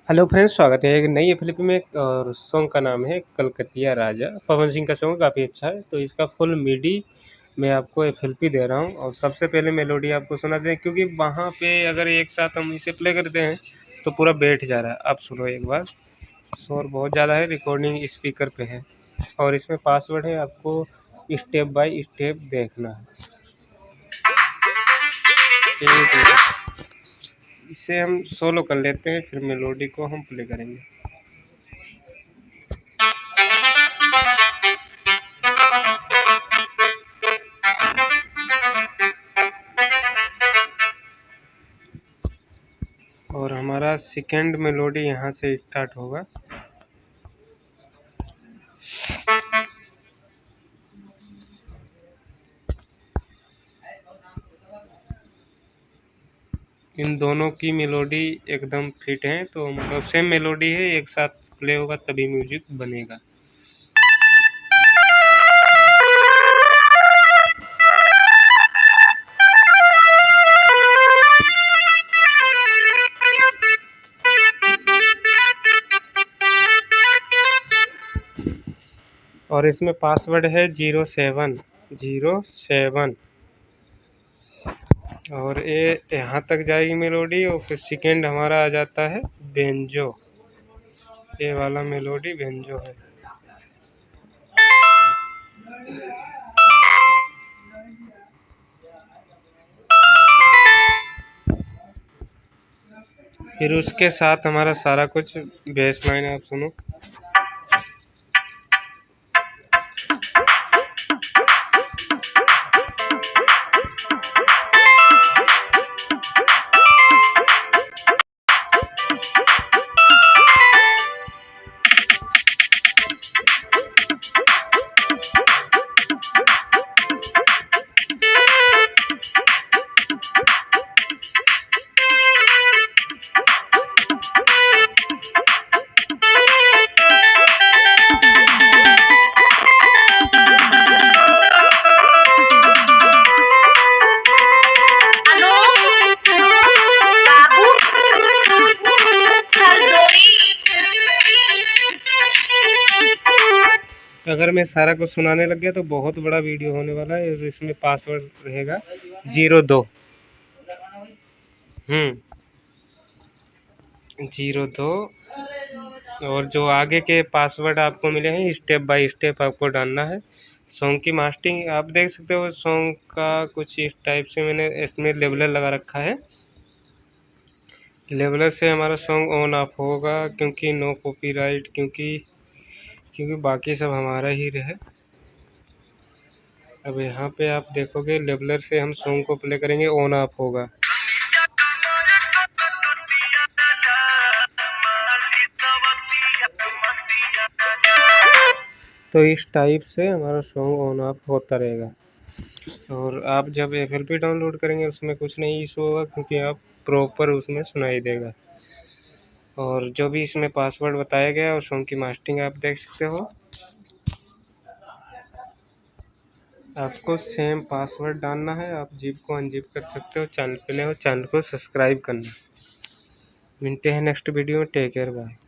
Hello friends, स्वागत है एक नई फिल्म में और सॉन्ग का नाम है कलकतिया राजा। पवन सिंह का सॉन्ग काफ़ी अच्छा है। तो इसका फुल मिडी मैं आपको एफएलपी दे रहा हूँ और सबसे पहले मेलोडी आपको सुना दें, क्योंकि वहाँ पे अगर एक साथ हम इसे प्ले करते हैं तो पूरा बैठ जा रहा है। आप सुनो एक बार, शोर बहुत ज़्यादा है, रिकॉर्डिंग स्पीकर पे है और इसमें पासवर्ड है, आपको स्टेप बाय स्टेप देखना है। एक मिनट, इसे हम सोलो कर लेते हैं, फिर मेलोडी को हम प्ले करेंगे। और हमारा सेकेंड मेलोडी यहाँ से स्टार्ट होगा। इन दोनों की मेलोडी एकदम फिट है, तो मतलब सेम मेलोडी है, एक साथ प्ले होगा तभी म्यूजिक बनेगा। और इसमें पासवर्ड है 0707 और ये यहाँ तक जाएगी मेलोडी और फिर सेकेंड हमारा आ जाता है बेंजो। ये वाला मेलोडी बेंजो है। फिर उसके साथ हमारा सारा कुछ बेस लाइन आप सुनो। अगर मैं सारा कुछ सुनाने लग गया तो बहुत बड़ा वीडियो होने वाला है। इसमें पासवर्ड रहेगा 02 02। और जो आगे के पासवर्ड आपको मिले हैं स्टेप बाय स्टेप आपको डालना है। सॉन्ग की मास्टरिंग आप देख सकते हो, सॉन्ग का कुछ इस टाइप से मैंने इसमें लेबलर लगा रखा है। लेबलर से हमारा सॉन्ग ऑन ऑफ होगा, क्योंकि नो कॉपीराइट, क्योंकि बाकी सब हमारा ही रहे। अब यहाँ पे आप देखोगे लेबलर से हम सॉन्ग को प्ले करेंगे, ऑन ऑफ होगा। तो इस टाइप से हमारा सॉन्ग ऑन ऑफ होता रहेगा। और आप जब एफएलपी डाउनलोड करेंगे उसमें कुछ नहीं इशू होगा, क्योंकि आप प्रॉपर उसमें सुनाई देगा। और जो भी इसमें पासवर्ड बताया गया और सॉन्ग की मास्टरिंग आप देख सकते हो। आपको सेम पासवर्ड डालना है, आप जिप को अनजिप कर सकते हो। चैनल पे नए हो, चैनल को सब्सक्राइब करना। मिलते हैं नेक्स्ट वीडियो में। Take care, bye.